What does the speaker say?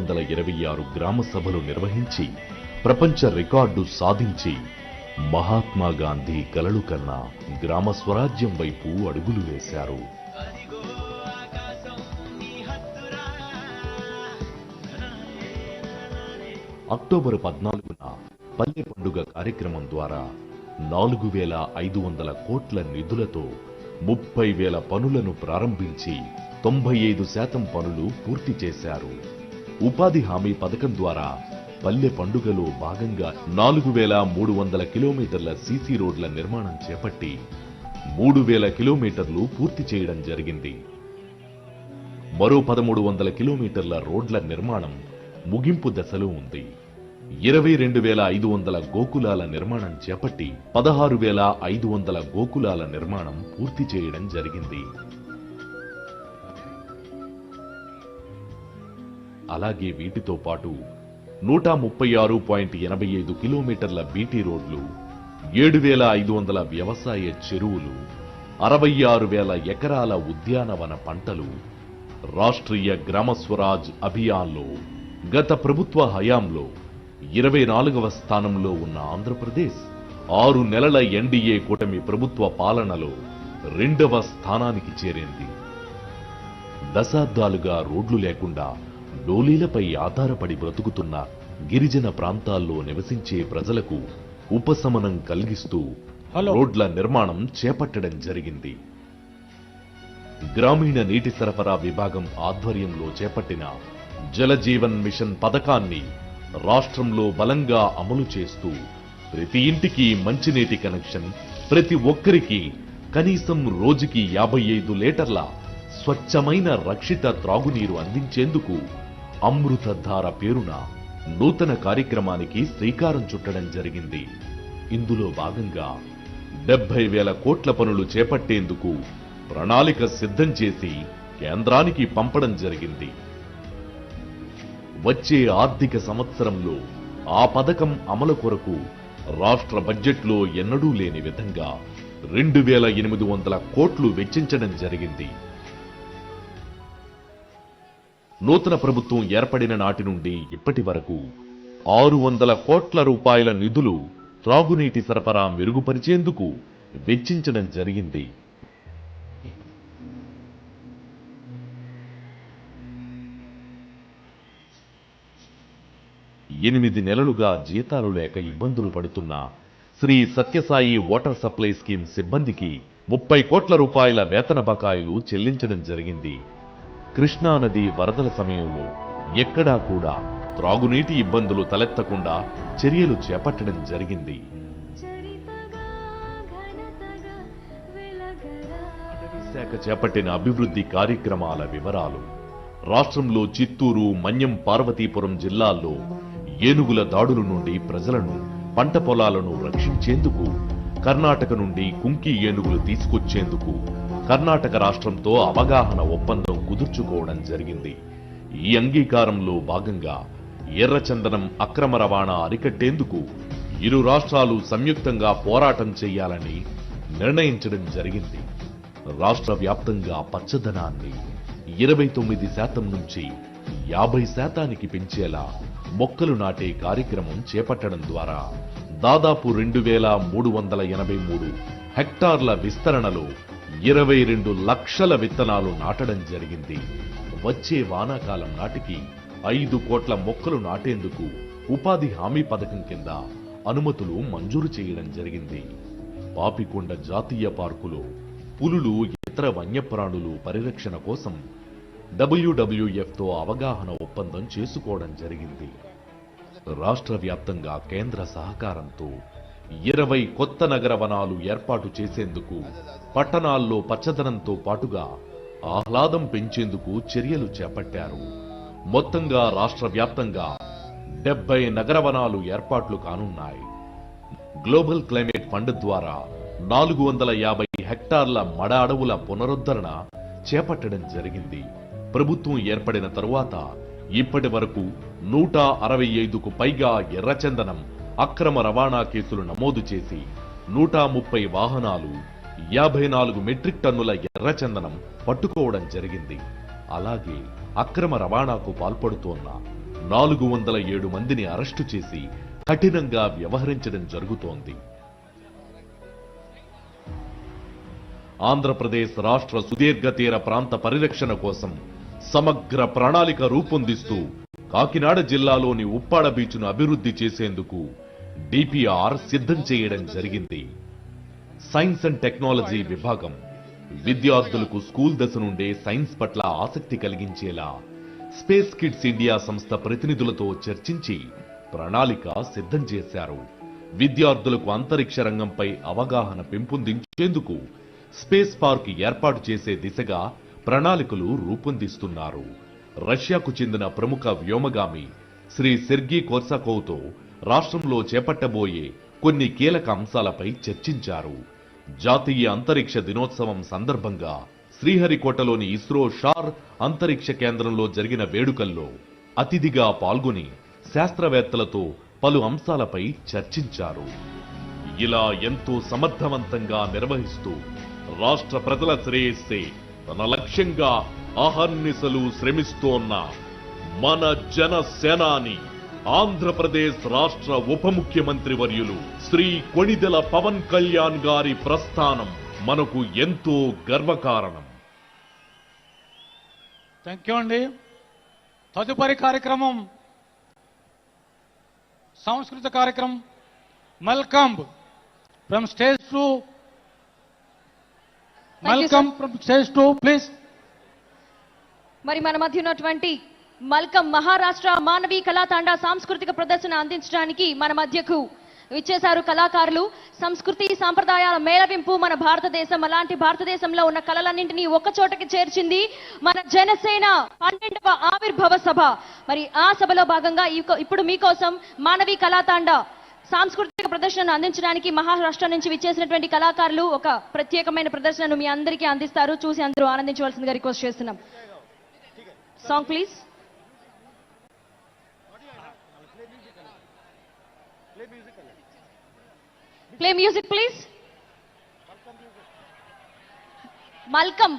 326 గ్రామ సభలు నిర్వహించి ప్రపంచ రికార్డు సాధించి మహాత్మా గాంధీ కలలు కన్నా గ్రామ స్వరాజ్యం వైపు అడుగులు వేశారు. అక్టోబర్ 14న పల్లె పండుగ కార్యక్రమం ద్వారా 4,500 కోట్ల నిధులతో 30,000 పనులను ప్రారంభించి 95% పనులు పూర్తి చేశారు. ఉపాధి హామీ పథకం ద్వారా పల్లె పండుగలో భాగంగా 4,300 కిలోమీటర్ల సీసీ రోడ్ల నిర్మాణం చేపట్టి 3,000 కిలోమీటర్లు పూర్తి చేయడం జరిగింది. మరో 1,300 కిలోమీటర్ల రోడ్ల నిర్మాణం ముగింపు దశలో ఉంది. 22,500 గోకులాల నిర్మాణం చేపట్టి 16,500 గోకులాల నిర్మాణం పూర్తి చేయడం జరిగింది. అలాగే వీటితో పాటు 136.85 కిలోమీటర్ల బీటీ రోడ్లు, 7,500 వ్యవసాయ చెరువులు, 66,000 ఎకరాల ఉద్యానవన పంటలు రాష్ట్రీయ గ్రామ స్వరాజ్ అభియాన్లో గత ప్రభుత్వ హయాంలో 24వ స్థానంలో ఉన్న ఆంధ్రప్రదేశ్ 6 నెలల ఎన్డీఏ కూటమి ప్రభుత్వ పాలనలో 2వ స్థానానికి చేరింది. దశాబ్దాలుగా రోడ్లు లేకుండా డోలీలపై ఆధారపడి బ్రతుకుతున్న గిరిజన ప్రాంతాల్లో నివసించే ప్రజలకు ఉపశమనం కలిగిస్తూ రోడ్ల నిర్మాణం చేపట్టడం జరిగింది. గ్రామీణ నీటి సరఫరా విభాగం ఆధ్వర్యంలో చేపట్టిన జలజీవన్ మిషన్ పథకాన్ని రాష్ట్రంలో బలంగా అమలు చేస్తూ ప్రతి ఇంటికి మంచినీటి కనెక్షన్, ప్రతి ఒక్కరికి కనీసం రోజుకి 55 లీటర్ల స్వచ్ఛమైన రక్షిత త్రాగునీరు అందించేందుకు అమృతధార పేరున నూతన కార్యక్రమానికి శ్రీకారం చుట్టడం జరిగింది. ఇందులో భాగంగా 70,000 కోట్ల పనులు చేపట్టేందుకు ప్రణాళిక సిద్ధం చేసి కేంద్రానికి పంపడం జరిగింది. వచ్చే ఆర్థిక సంవత్సరంలో ఆ పథకం అమలు కొరకు రాష్ట్ర బడ్జెట్లో ఎన్నడూ లేని విధంగా 2,800 కోట్లు వెచ్చించడం జరిగింది. నూతన ప్రభుత్వం ఏర్పడిన నాటి నుండి ఇప్పటి వరకు 600 కోట్ల రూపాయల నిధులు త్రాగునీటి సరఫరా మెరుగుపరిచేందుకు వెచ్చించడం జరిగింది. ఎనిమిది నెలలుగా జీతాలు లేక ఇబ్బందులు పడుతున్న Shri Sathya Sai water supply scheme సిబ్బందికి 30 కోట్ల రూపాయల వేతన బకాయిలు చెల్లించడం జరిగింది. కృష్ణానది వరదల సమయంలో ఎక్కడా కూడా త్రాగునీటి ఇబ్బందులు తలెత్తకుండా చర్యలు చేపట్టడం జరిగింది. శాఖ చేపట్టిన అభివృద్ధి కార్యక్రమాల వివరాలు. రాష్ట్రంలో చిత్తూరు, మన్యం, పార్వతీపురం జిల్లాల్లో ఏనుగుల దాడుల నుండి ప్రజలను, పంట పొలాలను రక్షించేందుకు కర్ణాటక నుండి కుంకి ఏనుగులు తీసుకొచ్చేందుకు కర్ణాటక రాష్ట్రంతో అవగాహన ఒప్పందం కుదుర్చుకోవడం జరిగింది. ఈ అంగీకారంలో భాగంగా ఎర్రచందనం అక్రమ రవాణా అరికట్టేందుకు ఇరు రాష్ట్రాలు సంయుక్తంగా పోరాటం చేయాలని నిర్ణయించడం జరిగింది. రాష్ట్ర వ్యాప్తంగా పచ్చదనాన్ని 29% నుంచి 50% పెంచేలా మొక్కలు నాటే కార్యక్రమం చేపట్టడం ద్వారా దాదాపు 2,383 హెక్టార్ల విస్తరణలో 22 లక్షల విత్తనాలు నాటడం జరిగింది. వచ్చే వానాకాలం నాటికి 5 కోట్ల మొక్కలు నాటేందుకు ఉపాధి హామీ పథకం కింద అనుమతులు మంజూరు చేయడం జరిగింది. పాపికొండ జాతీయ పార్కులో పులులు, ఇతర వన్యప్రాణులు పరిరక్షణ కోసం WWFతో అవగాహన ఒప్పందం చేసుకోవడం జరిగింది. రాష్ట్ర వ్యాప్తంగా కేంద్ర సహకారంతో 20 కొత్త నగర వనాలు ఏర్పాటు చేసేందుకు, పట్టణాల్లో పచ్చదనంతో పాటుగా ఆహ్లాదం పెంచేందుకు చర్యలు చేపట్టారు. మొత్తంగా రాష్ట్ర వ్యాప్తంగా 70 నగర వనాలు ఏర్పాట్లు కానున్నాయి. గ్లోబల్ క్లైమేట్ ఫండ్ ద్వారా 450 హెక్టార్ల మడ అడవుల పునరుద్ధరణ చేపట్టడం జరిగింది. ప్రభుత్వం ఏర్పడిన తరువాత ఇప్పటి వరకు 165కు పైగా ఎర్రచందనం అక్రమ రవాణా కేసులు నమోదు చేసి 130 వాహనాలు, 54 మెట్రిక్ టన్నుల ఎర్రచందనం పట్టుకోవడం జరిగింది. అలాగే అక్రమ రవాణాకు పాల్పడుతోన్న 407 మందిని అరెస్టు చేసి కఠినంగా వ్యవహరించడం జరుగుతోంది. ఆంధ్రప్రదేశ్ రాష్ట్ర సుదీర్ఘ తీర ప్రాంత పరిరక్షణ కోసం సమగ్ర ప్రణాళిక రూపొందిస్తూ కాకినాడ జిల్లాలోని ఉప్పాడ బీచ్ను అభివృద్ధి చేసేందుకు డిపిఆర్ సిద్ధం చేయడం జరిగింది. సైన్స్ అండ్ టెక్నాలజీ విభాగం విద్యార్థులకు స్కూల్ దశ నుండే సైన్స్ పట్ల ఆసక్తి కలిగించేలా స్పేస్ కిడ్స్ ఇండియా సంస్థ ప్రతినిధులతో చర్చించి ప్రణాళిక సిద్ధం చేశారు. విద్యార్థులకు అంతరిక్ష రంగంపై అవగాహన పెంపొందించేందుకు స్పేస్ పార్క్ ఏర్పాటు చేసే దిశగా ప్రణాళికలు రూపొందిస్తున్నారు. రష్యాకు చెందిన ప్రముఖ వ్యోమగామి శ్రీ సెర్గీ కోర్సాకోవ్తో రాష్ట్రంలో చేపట్టబోయే కొన్ని కీలక అంశాలపై చర్చించారు. జాతీయ అంతరిక్ష దినోత్సవం సందర్భంగా శ్రీహరికోటలోని ఇస్రో షార్ అంతరిక్ష కేంద్రంలో జరిగిన వేడుకల్లో అతిథిగా పాల్గొని శాస్త్రవేత్తలతో పలు అంశాలపై చర్చించారు. ఇలా ఎంతో సమర్థవంతంగా నిర్వహిస్తూ రాష్ట్ర ప్రజల శ్రేయస్సే తన లక్ష్యంగా అహర్నిశలు శ్రమిస్తోన్న మన జనసేనాని ఆంధ్రప్రదేశ్ రాష్ట్ర ఉప ముఖ్యమంత్రి వర్యులు శ్రీ కొణిదెల పవన్ కళ్యాణ్ గారి ప్రస్థానం మనకు ఎంతో గర్వకారణం. థ్యాంక్ యూ అండి. తదుపరి కార్యక్రమం సాంస్కృతిక కార్యక్రమం mallakhamb from stage two mallakhamb from stage two please. మరి మన మధ్య ఉన్నటువంటి మల్కం మహారాష్ట్ర మానవీ కళాతాండ సాంస్కృతిక ప్రదర్శన అందించడానికి మన మధ్యకు విచ్చేశారు కళాకారులు. సంస్కృతి సాంప్రదాయాల మేళవింపు మన భారతదేశం. అలాంటి భారతదేశంలో ఉన్న కళలన్నింటినీ ఒక్క చోటకి చేర్చింది మన జనసేన 12వ ఆవిర్భావ సభ. మరి ఆ సభలో భాగంగా ఇప్పుడు మీకోసం మానవీ కళాతాండ సాంస్కృతిక ప్రదర్శనను అందించడానికి మహారాష్ట్ర నుంచి విచ్చేసినటువంటి కళాకారులు ఒక ప్రత్యేకమైన ప్రదర్శనను మీ అందరికీ అందిస్తారు. చూసి అందరూ ఆనందించవలసిందిగా రిక్వెస్ట్ చేస్తున్నాం. Song please. Play music, please. Malcolm.